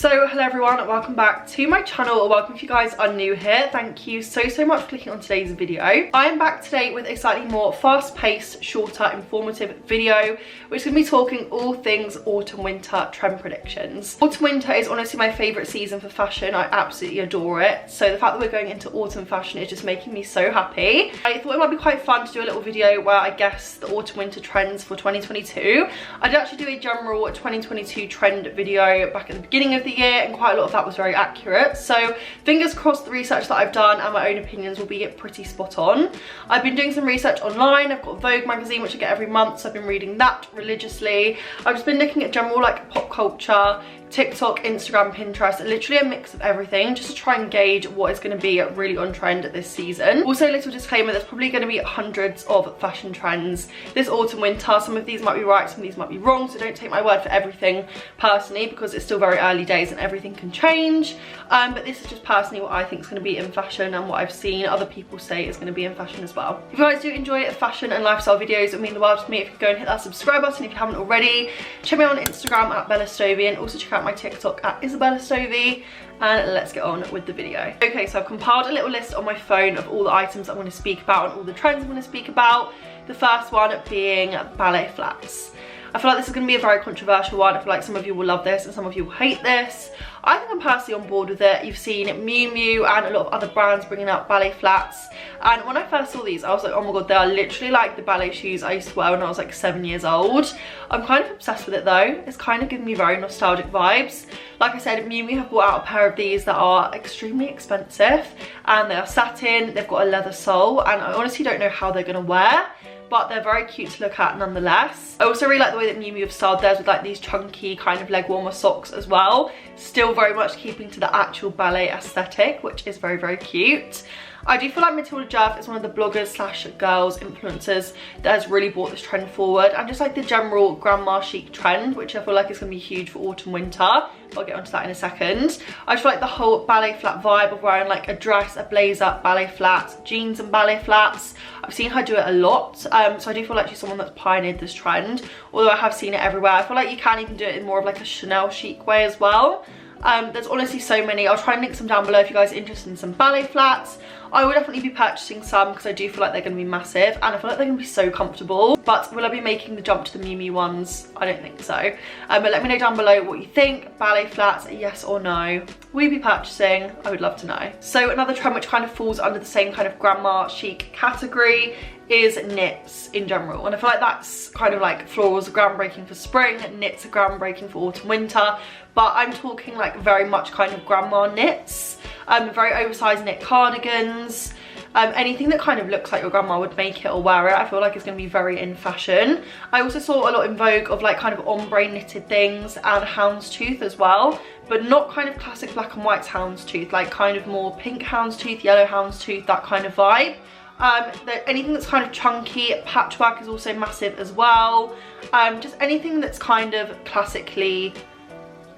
So hello everyone, welcome back to my channel, or welcome if you guys are new here. Thank you so much for clicking on today's video. I am back today with a slightly more fast-paced, shorter, informative video, which is going to be talking all things autumn-winter trend predictions. Autumn-winter is honestly my favourite season for fashion. I absolutely adore it. So the fact that we're going into autumn fashion is just making me so happy. I thought it might be quite fun to do a little video where I guess the autumn-winter trends for 2022. I did actually do a general 2022 trend video back at the beginning of the year, and quite a lot of that was very accurate, so fingers crossed the research that I've done and my own opinions will be pretty spot on. I've been doing some research online. I've got Vogue magazine, which I get every month, so I've been reading that religiously. I've just been looking at general like pop culture, TikTok, Instagram, Pinterest, literally a mix of everything, just to try and gauge what is going to be really on trend this season. Also, a little disclaimer, there's probably going to be hundreds of fashion trends this autumn winter. Some of these might be right, some of these might be wrong, so don't take my word for everything personally, because it's still very early days and everything can change. But this is just personally what I think is going to be in fashion and what I've seen other people say is going to be in fashion as well. If you guys do enjoy fashion and lifestyle videos, it would mean the world to me if you could go and hit that subscribe button if you haven't already. Check me out on Instagram at Bella Stovey, and also check out my TikTok at Isabella Stovey, and let's get on with the video. Okay, so I've compiled a little list on my phone of all the items I'm going to speak about and all the trends I'm going to speak about. The first one being ballet flats. I feel like this is going to be a very controversial one. I feel like some of you will love this and some of you will hate this. I think I'm personally on board with it. You've seen Miu Miu and a lot of other brands bringing out ballet flats, and when I first saw these I was like, oh my god, they are literally like the ballet shoes I used to wear when I was like 7 years old. I'm kind of obsessed with it though. It's kind of giving me very nostalgic vibes. Like I said, Miu Miu have brought out a pair of these that are extremely expensive, and they are satin, they've got a leather sole, and I honestly don't know how they're going to wear, but they're very cute to look at nonetheless. I also really like the way that Miu Miu have styled theirs with like these chunky kind of leg warmer socks as well. Still very much keeping to the actual ballet aesthetic, which is very cute. I do feel like Matilda Jeff is one of the bloggers slash girls influencers that has really brought this trend forward, and just like the general grandma chic trend, which I feel like is going to be huge for autumn winter. I'll get onto that in a second. I just feel like the whole ballet flat vibe of wearing like a dress, a blazer, ballet flats, jeans and ballet flats. I've seen her do it a lot, so I do feel like she's someone that's pioneered this trend, although I have seen it everywhere. I feel like you can even do it in more of like a Chanel chic way as well. There's honestly so many. I'll try and link some down below if you guys are interested in some ballet flats. I will definitely be purchasing some because I do feel like they're going to be massive, and I feel like they're going to be so comfortable. But will I be making the jump to the Miu Miu ones? I don't think so. But let me know down below what you think. Ballet flats, yes or no? Will you be purchasing? I would love to know. So another trend which kind of falls under the same kind of grandma chic category is knits in general, and I feel like that's kind of like florals are groundbreaking for spring, knits are groundbreaking for autumn winter, but I'm talking like very much kind of grandma knits, very oversized knit cardigans, anything that kind of looks like your grandma would make it or wear it. I feel like it's going to be very in fashion. I also saw a lot in Vogue of like kind of ombre knitted things and houndstooth as well, but not kind of classic black and white houndstooth, like kind of more pink houndstooth, yellow houndstooth, that kind of vibe. Anything that's kind of chunky, patchwork is also massive as well. Just anything that's kind of classically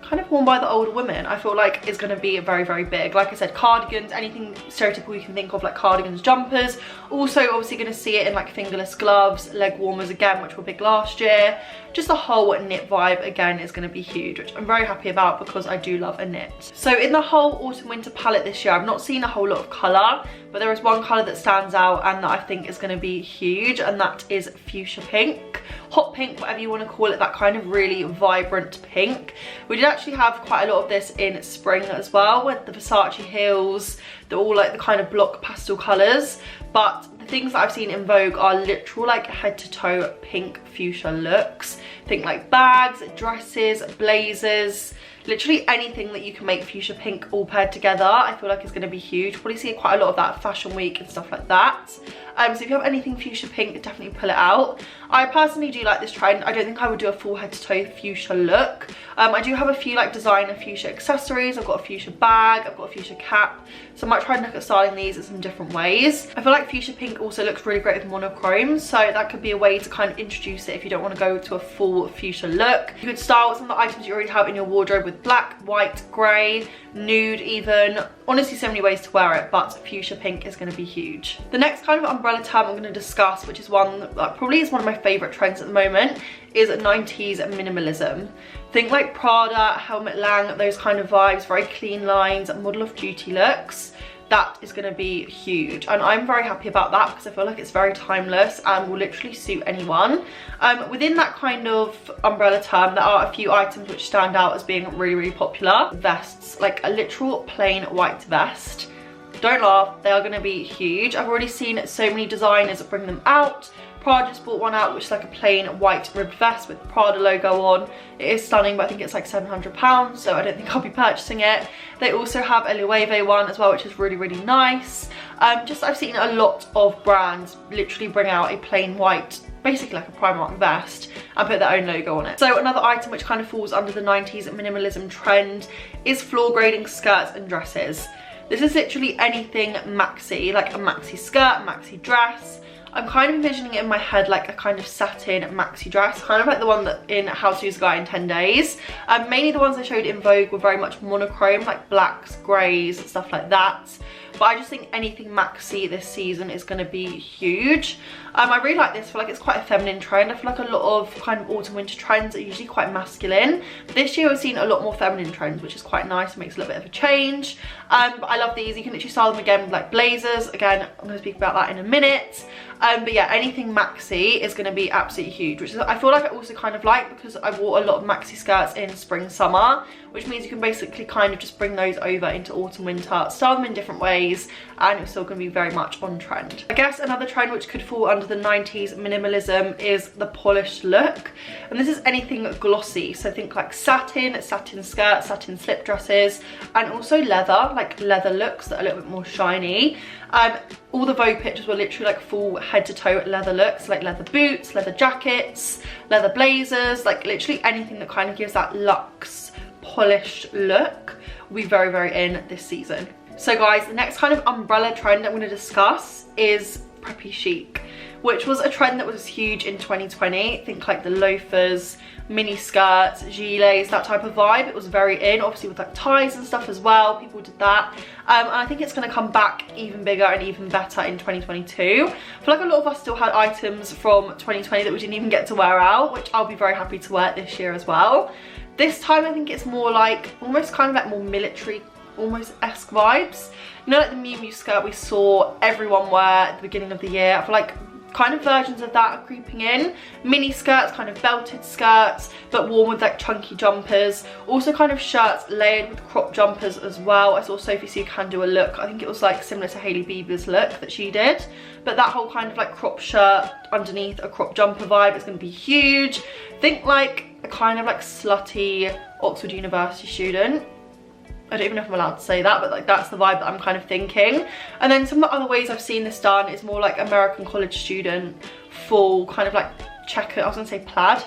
kind of worn by the older women, I feel like is going to be very big. Like I said, cardigans, anything stereotypical you can think of, like cardigans, jumpers. Also obviously going to see it in like fingerless gloves, leg warmers again, which were big last year. Just the whole knit vibe again is going to be huge, which I'm very happy about because I do love a knit. So in the whole autumn winter palette this year, I've not seen a whole lot of colour, but there is one colour that stands out and that I think is going to be huge, and that is fuchsia pink. Hot pink, whatever you want to call it, that kind of really vibrant pink. We did actually have quite a lot of this in spring as well, with the Versace heels. They're all like the kind of block pastel colours, but the things that I've seen in Vogue are literal like head to toe pink fuchsia looks. Think like bags, dresses, blazers, literally anything that you can make fuchsia pink all paired together, I feel like is going to be huge. Probably see quite a lot of that at Fashion Week and stuff like that. So if you have anything fuchsia pink, definitely pull it out. I personally do like this trend. I don't think I would do a full head to toe fuchsia look. I do have a few like designer fuchsia accessories. I've got a fuchsia bag, I've got a fuchsia cap, so I might try and look at styling these in some different ways. I feel like fuchsia pink also looks really great with monochrome, so that could be a way to kind of introduce it if you don't want to go to a full fuchsia look. You could style some of the items you already have in your wardrobe with with black, white, grey, nude even. Honestly, so many ways to wear it, but fuchsia pink is going to be huge. The next kind of umbrella term I'm going to discuss, which is one that probably is one of my favourite trends at the moment, is 90s minimalism. Think like Prada, Helmut Lang, those kind of vibes, very clean lines, model of duty looks. That is going to be huge, and I'm very happy about that because I feel like it's very timeless and will literally suit anyone. Within that kind of umbrella term, there are a few items which stand out as being really popular. Vests, like a literal plain white vest. Don't laugh, they are going to be huge. I've already seen so many designers bring them out. Prada just bought one out which is like a plain white ribbed vest with Prada logo on. It is stunning, but I think it's like £700, so I don't think I'll be purchasing it. They also have a Loewe one as well, which is really nice. I've seen a lot of brands literally bring out a plain white, basically like a Primark vest, and put their own logo on it. So another item which kind of falls under the 90s minimalism trend is floor grading skirts and dresses. This is literally anything maxi, like a maxi skirt, a maxi dress. I'm kind of envisioning it in my head like a kind of satin maxi dress, kind of like the one that in How to Use a Guy in 10 Days. Mainly the ones I showed in Vogue were very much monochrome, like blacks, greys, stuff like that. But I just think anything maxi this season is going to be huge. I really like this. I feel like it's quite a feminine trend. I feel like a lot of kind of autumn winter trends are usually quite masculine. This year I've seen a lot more feminine trends, which is quite nice. It makes a little bit of a change. But I love these. You can literally style them again with like blazers. Again, I'm going to speak about that in a minute. But yeah, anything maxi is going to be absolutely huge, which is, I feel like I also kind of like, because I wore a lot of maxi skirts in spring, summer, which means you can basically kind of just bring those over into autumn, winter, style them in different ways, and it's still going to be very much on trend. I guess another trend which could fall under the 90s minimalism is the polished look, and this is anything glossy. So think like satin, satin skirts, satin slip dresses, and also leather, like leather looks that are a little bit more shiny. All the Vogue pictures were literally like full head to toe leather looks, like leather boots, leather jackets, leather blazers, like literally anything that kind of gives that luxe polished look will be very in this season. So guys, the next kind of umbrella trend I'm going to discuss is preppy chic, which was a trend that was huge in 2020. Think like the loafers, mini skirts, gilets, that type of vibe. It was very in, obviously with like ties and stuff as well. People did that. And I think it's going to come back even bigger and even better in 2022. I feel like a lot of us still had items from 2020 that we didn't even get to wear out, which I'll be very happy to wear this year as well. This time I think it's more like, almost kind of like more military, almost esque vibes. You know, like the Miu Miu skirt we saw everyone wear at the beginning of the year. I feel like kind of versions of that are creeping in. Mini skirts, kind of belted skirts, but worn with like chunky jumpers. Also kind of shirts layered with crop jumpers as well. I saw Sophie C can do a look, I think it was like similar to Hailey Bieber's look that she did. But that whole kind of like crop shirt underneath a crop jumper vibe is going to be huge. Think like a kind of like slutty Oxford University student. I don't even know if I'm allowed to say that, but like that's the vibe that I'm kind of thinking. And then some of the other ways I've seen this done is more like American college student, full kind of like checkered, I was gonna say plaid,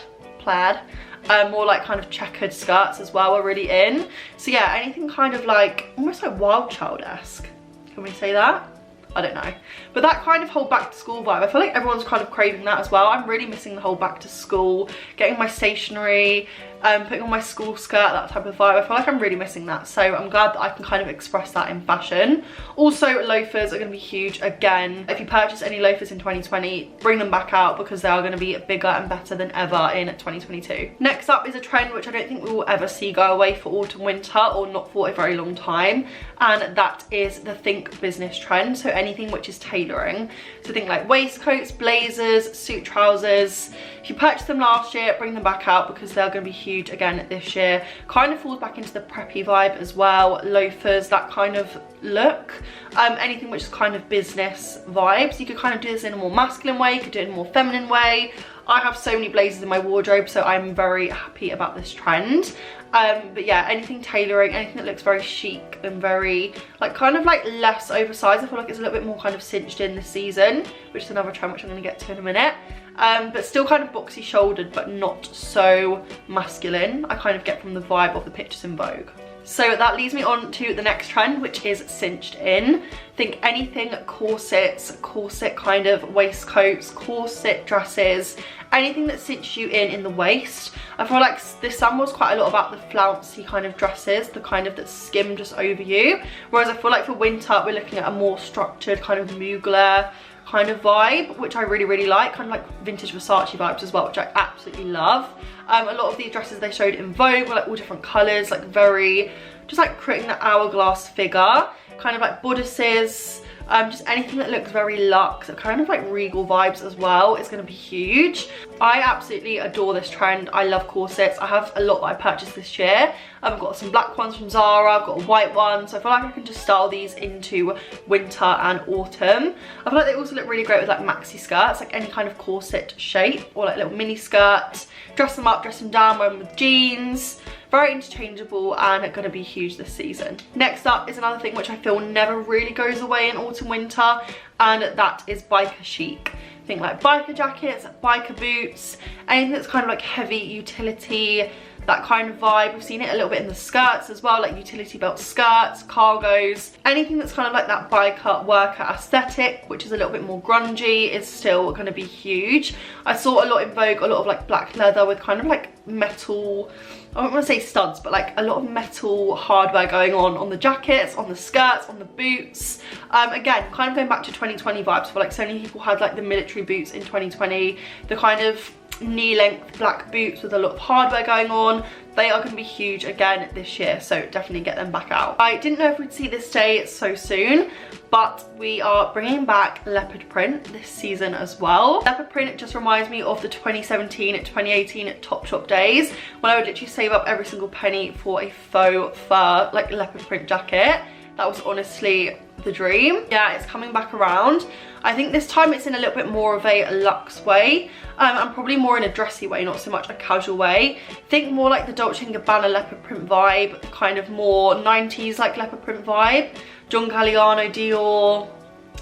more like kind of checkered skirts as well are really in. So yeah, anything kind of like, almost like Wild Child-esque, can we say that? I don't know, but that kind of whole back to school vibe, I feel like everyone's kind of craving that as well. I'm really missing the whole back to school, getting my stationery, putting on my school skirt, that type of vibe. I feel like I'm really missing that, so I'm glad that I can kind of express that in fashion. Also, loafers are going to be huge again. If you purchase any loafers in 2020, bring them back out because they are going to be bigger and better than ever in 2022. Next up is a trend which I don't think we will ever see go away for autumn winter, or not for a very long time, and that is the think business trend. So anything which is tailoring, so think like waistcoats, blazers, suit trousers. If you purchased them last year, bring them back out because they're going to be huge again this year. Kind of falls back into the preppy vibe as well. Loafers, that kind of look. Anything which is kind of business vibes. You could kind of do this in a more masculine way, you could do it in a more feminine way. I have so many blazers in my wardrobe, so I'm very happy about this trend. But yeah, anything tailoring, anything that looks very chic and very like kind of like less oversized. I feel like it's a little bit more kind of cinched in this season, which is another trend which I'm going to get to in a minute. But still kind of boxy shouldered, but not so masculine. I kind of get from the vibe of the pictures in Vogue. So that leads me on to the next trend, which is cinched in. Think anything corsets, corset kind of waistcoats, corset dresses, anything that cinches you in the waist. I feel like this summer was quite a lot about the flouncy kind of dresses, the kind of that skim just over you, whereas I feel like for winter we're looking at a more structured kind of mugler kind of vibe, which I really like, kind of like vintage Versace vibes as well, which I absolutely love. A lot of these dresses they showed in Vogue were like all different colours, like very, just like creating that hourglass figure, kind of like bodices, just anything that looks very luxe, kind of like regal vibes as well is going to be huge. I absolutely adore this trend. I love corsets. I have a lot that I purchased this year. I've got some black ones from Zara, I've got a white one, so I feel like I can just style these into winter and autumn. I feel like they also look really great with like maxi skirts, like any kind of corset shape, or like little mini skirts. Dress them up, dress them down, wear them with jeans. Very interchangeable and going to be huge this season. Next up is another thing which I feel never really goes away in autumn winter, and that is biker chic. Think like biker jackets, biker boots, anything that's kind of like heavy utility, that kind of vibe. We've seen it a little bit in the skirts as well, like utility belt skirts, cargos, anything that's kind of like that biker worker aesthetic, which is a little bit more grungy, is still going to be huge. I saw a lot in Vogue, a lot of like black leather with kind of like metal, I don't want to say studs, but like a lot of metal hardware going on the jackets, on the skirts, on the boots. Again, kind of going back to 2020 vibes. I feel like so many people had like the military boots in 2020, the kind of knee-length black boots with a lot of hardware going on. They are going to be huge again this year, so definitely get them back out. I didn't know if we'd see this day so soon, but we are bringing back leopard print this season as well. Leopard print just reminds me of the 2017 2018 Topshop days when I would literally save up every single penny for a faux fur like leopard print jacket. That was honestly the dream. Yeah, it's coming back around. I think this time it's in a little bit more of a luxe way, and probably more in a dressy way, not so much a casual way. Think more like the Dolce & Gabbana leopard print vibe, kind of more 90s like leopard print vibe. John Galliano, Dior,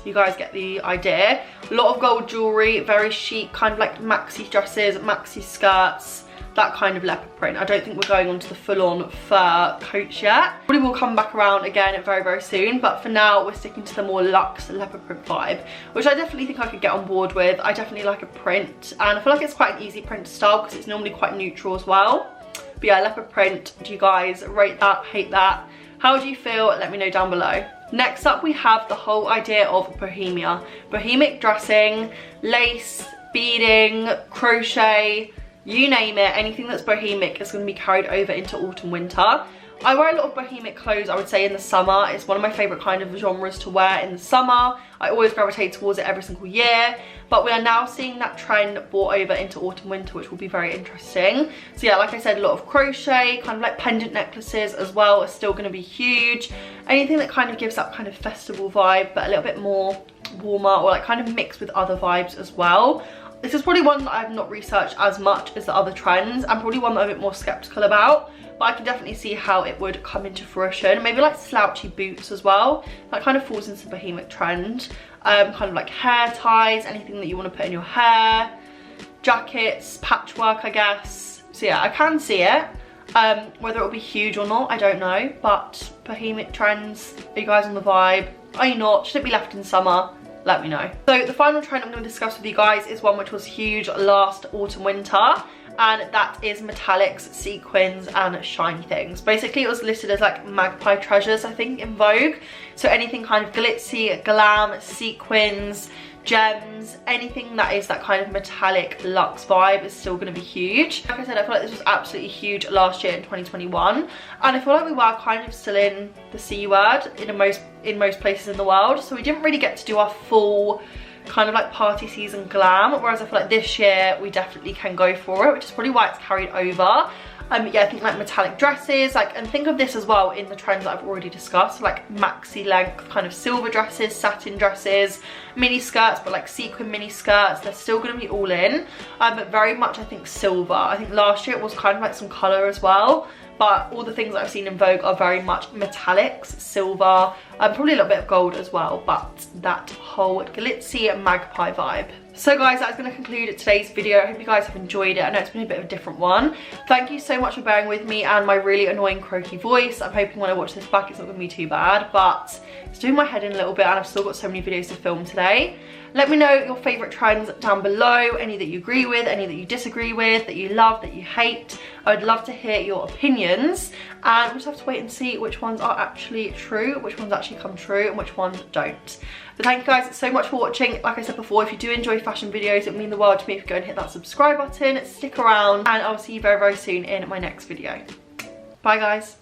you guys get the idea. A lot of gold jewellery, very chic, kind of like maxi dresses, maxi skirts, that kind of leopard print. I don't think we're going on to the full-on fur coats yet. Probably will come back around again very soon, but for now we're sticking to the more luxe leopard print vibe, which I definitely think I could get on board with. I definitely like a print, and I feel like it's quite an easy print to style because it's normally quite neutral as well. But yeah, leopard print, do you guys rate that, hate that? How do you feel? Let me know down below. Next up we have the whole idea of bohemia. Bohemic dressing, lace, beading, crochet, you name it, anything that's bohemic is going to be carried over into autumn winter. I wear a lot of bohemic clothes, I would say, in the summer. It's one of my favourite kind of genres to wear in the summer. I always gravitate towards it every single year, but we are now seeing that trend brought over into autumn winter, which will be very interesting. So yeah, like I said, a lot of crochet, kind of like pendant necklaces as well are still going to be huge. Anything that kind of gives that kind of festival vibe, but a little bit more warmer, or like kind of mixed with other vibes as well. This is probably one that I have not researched as much as the other trends, and probably one that I'm a bit more skeptical about, but I can definitely see how it would come into fruition. Maybe like slouchy boots as well. That kind of falls into the bohemic trend. Kind of like hair ties, anything that you want to put in your hair. Jackets, patchwork, I guess. So yeah, I can see it. Whether it will be huge or not, I don't know. But bohemic trends, are you guys on the vibe? Are you not? Should it be left in summer? Let me know. So the final trend I'm going to discuss with you guys is one which was huge last autumn winter, and that is metallics, sequins and shiny things. Basically it was listed as like magpie treasures, I think, in Vogue. So anything kind of glitzy, glam, sequins, gems, anything that is that kind of metallic luxe vibe is still going to be huge. Like I said, I feel like this was absolutely huge last year in 2021, and I feel like we were kind of still in the C word in most places in the world, so we didn't really get to do our full kind of like party season glam, whereas I feel like this year we definitely can go for it, which is probably why it's carried over. Yeah, I think like metallic dresses, like, and think of this as well in the trends that I've already discussed, like maxi length kind of silver dresses, satin dresses, mini skirts, but like sequin mini skirts, they're still going to be all in, but very much I think silver. I think last year it was kind of like some colour as well, but all the things that I've seen in Vogue are very much metallics, silver, probably a little bit of gold as well, but that whole glitzy magpie vibe. So guys, that's going to conclude today's video. I hope you guys have enjoyed it. I know it's been a bit of a different one. Thank you so much for bearing with me and my really annoying croaky voice. I'm hoping when I watch this back it's not going to be too bad, but it's doing my head in a little bit, and I've still got so many videos to film today. Let me know your favourite trends down below, any that you agree with, any that you disagree with, that you love, that you hate. I would love to hear your opinions, and we'll just have to wait and see which ones are actually true, which ones actually come true, and which ones don't. But thank you guys so much for watching. Like I said before, if you do enjoy fashion videos, it would mean the world to me if you go and hit that subscribe button, stick around, and I'll see you very, very soon in my next video. Bye guys.